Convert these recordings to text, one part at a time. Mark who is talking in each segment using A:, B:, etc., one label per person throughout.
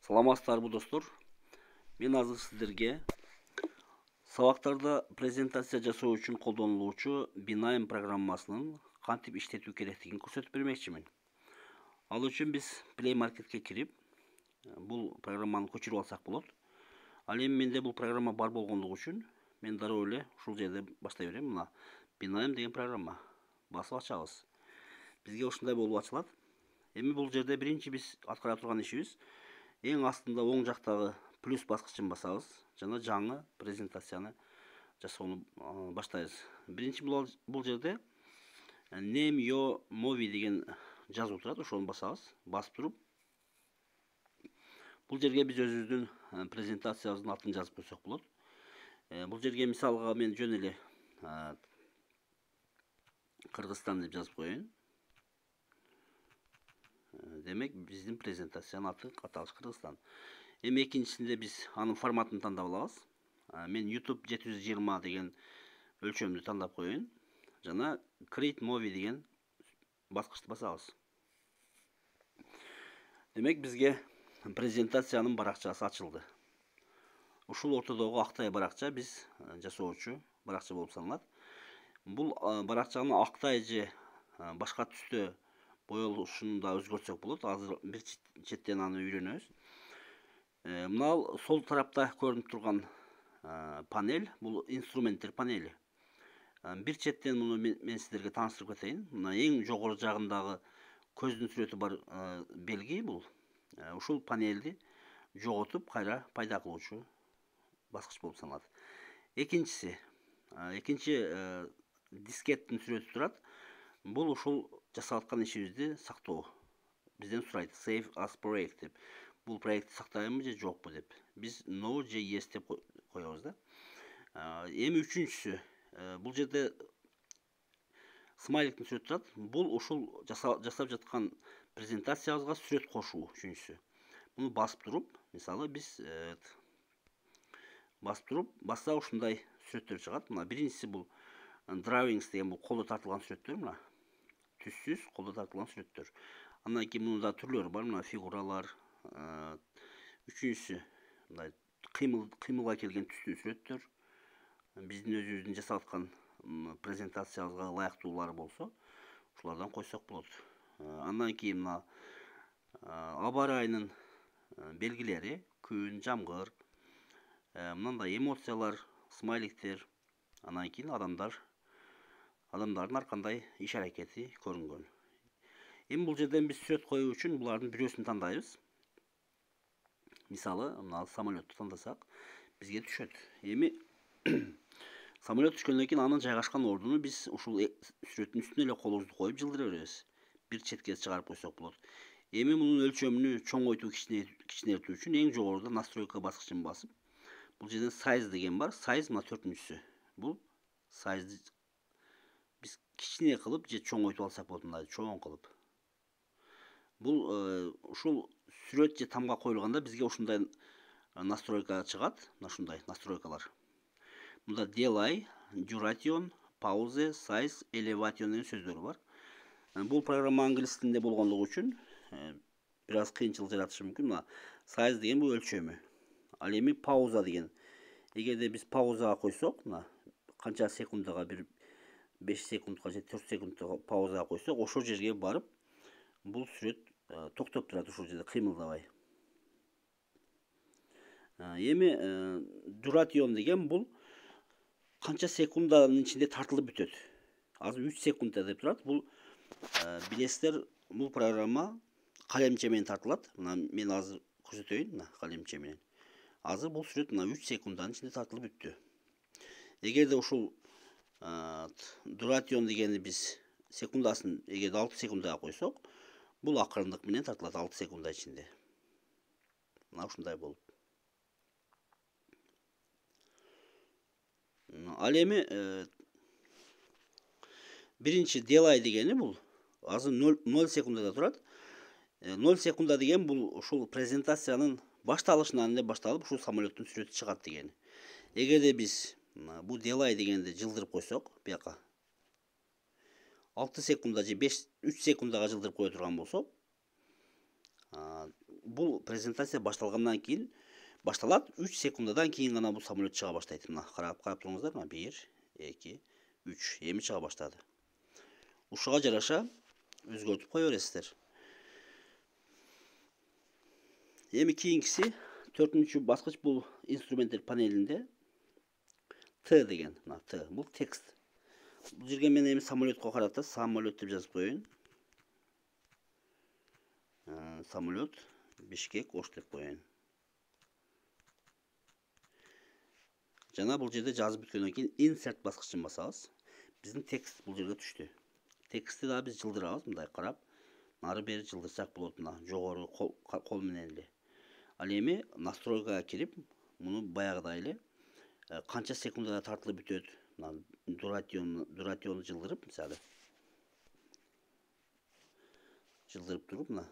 A: Саламатсыздарбы достор. Мен азыр сиздерге сабактарда презентация жасоо үчүн колдонулуучу Binaim программасынын кантип иштетүү керектигин көрсөтүп бермекчимин. Ал үчүн биз Play Marketке кирип, бул программаны көчүрүп алсак болот. Ал эми менде бул программа бар болгондугу үчүн мен дароо эле ушул жерде баштай берем. Мына Binaim деген программа. Басып ачабыз. Бизге ушундай болуп ачылат. Эми бул жерде биринчи биз аткара турган ишибиз эң астында оң жактагы плюс баскычын басабыз жана жаңы презентацияны жасоону баштайбыз. Биринчи бул жерде Name your movie деген жазуу турат, ошону басабыз. Басып туруп бул жерге биз өзүбүздүн презентациябыздын атын жазып койсок болот. Бул жерге мисалга мен жөн эле Кыргызстан деп жазып коеюн. Демек биздин презентациянын аты каталыш Кыргызстан. Эми экинчисинде биз анын форматын тандап алабыз. Мен YouTube 720 деген өлчөмдү тандап коеюн. Жана Create Movie деген баскычты басабыз. Демек бизге презентациянын баракчасы ачылды. Ушул ортодогу актай баракча биз жасоочу баракча болуп саналат. Бул баракчанын актай же башка түстө боелушун да өзгөртсөк болот. Азыр бир четтен аны үйрөнөбүз. Мына сол тарапта көрүнүп турган панель, бул инструменттер панели. Бир четтен муну мен сиздерге тааныштырып кетейин. Мына эң жогору жагындагы көздүн сүрөтү бар белги бул. Ушул панелди жоготуп кайра пайда кылуучу баскыч болуп саналат. Экинчи дискеттин сүрөтү турат. Бул ушул жасап аткан ишибизди сактоо. Бизден сурайт Save as project деп. Бул проектти сактайбы же жокпу деп. Биз No же Yes деп коебуз да. Эми үчүнчүсү, бул жерде смайликтин сүрөтү турат. Бул ушул жасап жаткан презентациябызга сүрөт кошуу үчүнчүсү. Муну басып туруп, мисалы биз басып туруп, басса ушундай сүрөттөр чыгат. Мына биринчиси бул Drawings деген бул колдо тартылган сүрөттөр, мына. Түссүз колдо тартылган сүрөттөр. Андан кийин мунда түрлөрү бар, мына фигуралар. Үчүнчүсү мындай кыймылга келген түстүү сүрөттөр. Биздин өзүбүздүн жасап аткан презентациябызга ылайыктуулары болсо, ушулардан койсок болот. Андан кийин мына аба ырайынын белгилери, күн, жамгыр, мындай эмоциялар, смайликтер, андан кийин адамдардын ар кандай иш аракети көрүнгөн. Эми бул жерден биз сүрөт коюу үчүн булардын бирөөсүн тандайбыз. Мисалы, мына самолетту тандасак, бизге түшөт. Эми самолет түшкөндөн кийин анын жайгашкан ордуну биз ушул сүрөттүн үстүнө эле колубузду коюп жылдыра беребиз. Бир четке чыгарып койсок болот. Эми мунун өлчөмүнү чоңойтуу, кичинертүү үчүн эң жогоруда настройка баскычын басып, бул жерден size деген бар. Size мына 4-үнчүсү. Бул size'ди биз кичине кылып же чоңойтуп алсак болот, мындай чоң кылып. Бул ушул сүрөт же тамга коюлганда бизге ушундай настройка чыгат. Мына ушундай настройкалар. Мында delay, duration, pause, size, elevation деген сөздөрү бар. Бул программа англис тилинде болгондугу үчүн бир аз кыйынчылык жаратышы мүмкүн. Мына size деген бул өлчөмү. Ал эми пауза деген. Эгерде биз паузага койсок, мына канча секундага, бир 5 секундка же 4 секундка паузага койсок, ошол жерге барып, бул сүрөт токтоп турат, ушул жерде кыймылдабай. Эми duration деген бул канча секунданын ичинде тартылып бүтөт. Азыр 3 секундда деп турат. Бул билесиздер, бул программа калемче менен тартылат. Мына мен азыр көрсөтөйүн, мына калемче менен. Азыр бул сүрөт мына 3 секунданын ичинде тартылып бүттү. Эгерде ушул duration дегенди биз секундасын эгерде 6 секундага койсок, бул акырындык менен тартылат 6 секунда ичинде. Мына ушундай болуп. Ал эми биринчи delay дегени бул азыр 0 секундада турат. 0 секунда деген бул ушул презентациянын башталышынан эле башталып, ушул самолеттин сүрөтү чыгат дегени. Эгерде биз бул delay дегенди жылдырып койсок, бияка 6 секунда же 3 секундага жылдырып кое турган болсок, бұл презентация башталғаннан кейін башталады, 3 секундадан кейін ғана бұл самолет шыға баштайды. Мына қарап тұрыңыздар, мына 1, 2, 3 емі шыға баштады. Ушыға жараша өзгертіп қоя бересіздер. Емі кейінгісі 4-ші басқыш бұл инструменттер панелінде Т деген, Т, бұл текст. Бұл жерге мен емі самолетқа қарата, самолет деп жазып қойын. Самолет, Бишкек, Ош деп қойын. Жана бұл жерде жазып біткеннен кейін insert басқышын басабыз. Біздің текст бұл жерге түшті. Тексті да біз жылдырабыз, мындай қарап, нары бері жылдырсақ болады, мына жоғары қол мененле. Ал эми настройкаға кирип, муну баягыдай канча секундада тартылып бүтөт, мына дуратиону жылдырып, мисалы. Жылдырып туруп, мына.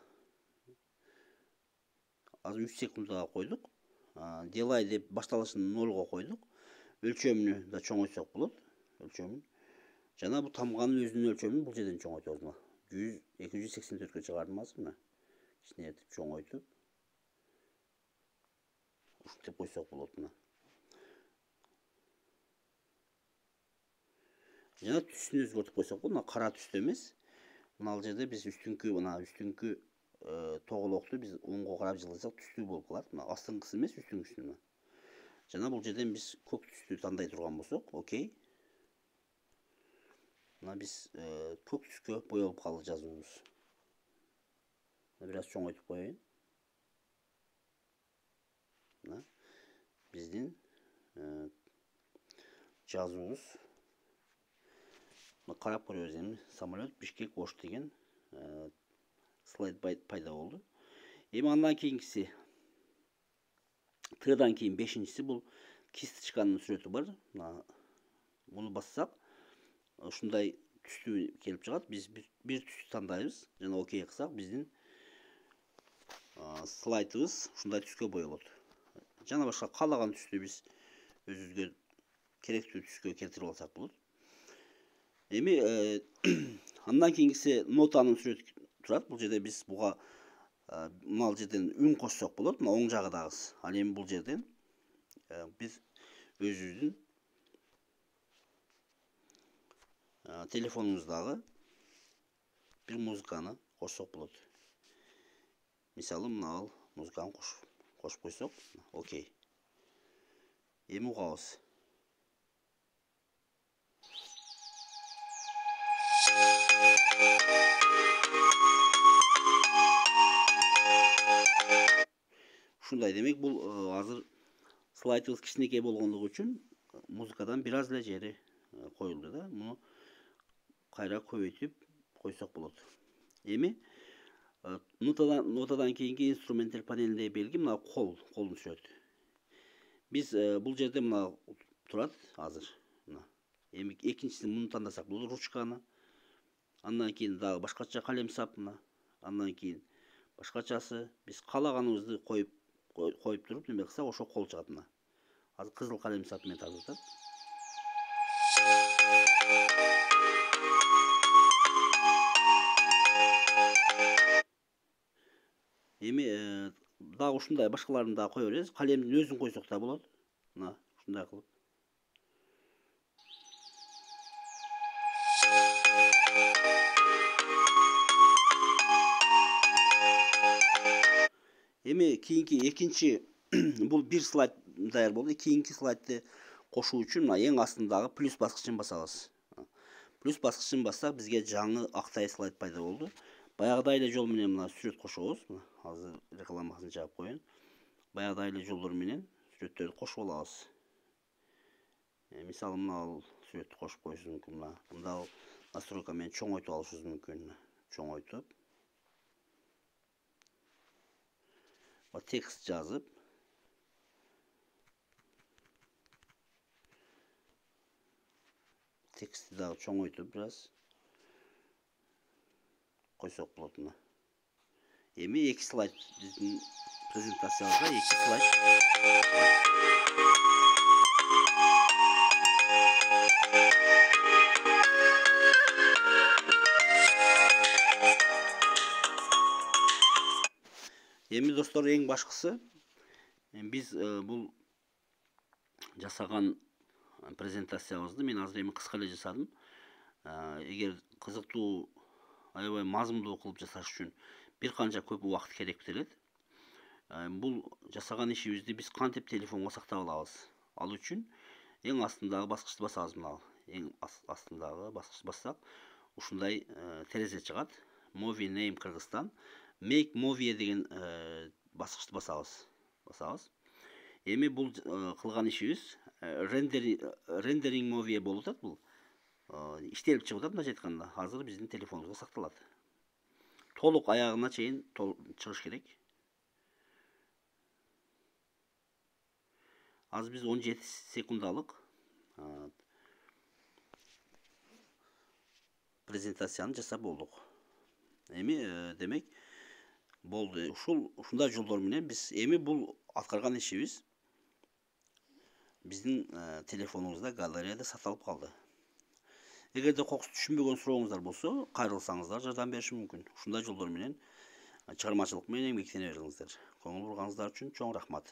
A: Азыр 3 секундага койдук. Delay деп башталышын 0-га койдук. Өлчөмүнү да чоңойтсок болот. Өлчөмүн. Жана бул тамганын өзүнүн өлчөмүн бул жерден чоңойтабыз, мына. 284-кө чыгардым азыр, мына. Ичине этип чоңойтуп. Ушинтип койсок болот, мына. Жана түсүн өзгөртүп койсок болот, мына кара түстө эмес. Мына ал жерде биз үстүңкү тоголокту биз оңго карап жылдырсак түстүү болуп калат. Мына астыңкысы эмес, үстүңкүсүнө. Жана бул жерден биз көк түстү тандай турган болсок, окей. Мына биз көк түскө боелуп калды жазуубуз. Бираз чоңойтуп коеюн. Мына биздин жазуубуз. Мына карап көрөбүз эми самолет Бишкек Ош деген слайд пайда болду. Эми андан кийинкиси Тдан кейін 5-шisi бұл кисточканын сүрөтү бар. Муну бассак, ушундай түстүү келип чыгат. Биз бир түстү тандайбыз жана окей кылсак, биздин слайдыбыз ушундай түскө боелот. Жана башка каалаган түстү биз өзүбүзгө керектүү түскө келтирип алсак болот. Эми андан кийинкиси нотанын сүрөтү турат. Бул жерде биз буга мына жерден үн кошсок болот, мына оң жагыдагыз. Ал эми бул жерден биз өзүбүздүн телефонубуздагы бир музыканы кошсок болот. Мисалы, мына ал музыканы кошуп койсок, окей. Эми угабыз. Ушундай, демек бул азыр слайдыбыз кичинекей болгондугу үчүн музыкадан бир аз эле жери коюлду да. Муну кайра көбөйтүп койсок болот. Эми нотадан кийинки инструменттер панелиндеги белги мына колдун сүрөтү. Биз бул жерде мына турат азыр. Эми экинчисин муну тандасак болот, ручканы. Андан кийин дагы башкача калемсап, мына. Андан кийин башкачасы. Биз каалаганыбызды коюп туруп неме кылсак, ошо кол чыгат, мына. Азыр кызыл калемсап менен тартып. Эми дагы ушундай башкаларын дагы кое беребиз. Калемдин өзүн койсок да болот. Мына ушундай кылып. Эми кийинки экинчи бул бир слайд даяр болду. Кийинки слайдты кошуу үчүн мына эң астындагы плюс баскычын басабыз. Плюс баскычын бассак, бизге жаңы актай слайд пайда болду. Баягыдай эле жол менен мына сүрөт кошобуз. Азыр рекламасын чыгып коеюн. Баягыдай эле жолдор менен сүрөттөрдү кошуп алабыз. Мисалы, мына сүрөттү кошуп коюшубуз мүмкүн. Мында настройка менен чоңойтуп алышыбыз мүмкүн. Чоңойтуп. Текст жазып. Текстти дагы чоңойтуп бир аз койсок болот. Эми 2 слайд биздин презентациябызга 2 слайд. Эми достор, эң башкысы биз бул жасаган презентациябызды мен азыр эми кыска эле жасадым. Эгер кызыктуу, аябай мазмундуу кылып жасаш үчүн бир канча көп убакыт керек делет. Бул жасаган ишибизди биз кантип телефонго сактап алабыз? Ал үчүн эң астындагы баскычты басабыз. Мына эң астындагы баскычты бассак, ушундай терезе чыгат. Movie Name Кыргызстан. Make Movie деген баскычты басабыз. Эми бул кылган ишибиз rendering movie болуп атат. Бул иштелип чыгып атат, мындайча айтканда. Азыр биздин телефонубузга сакталат. Толук аягына чейин чыгыш керек. Азыр биз 17 секундалык презентацияны жасап болдук. Эми демек болду. Ушундай жолдор менен биз эми бул аткарган ишибиз биздин телефонубузда, галереяда сакталып калды. Эгерде кокус түшүнбөгөн сурооңуздар болсо, кайрылсаңыздар жардам беришим мүмкүн. Ушундай жолдор менен чыгармачылык менен эмгектене бериңиздер. Көңүл бурганыңыздар үчүн чоң рахмат.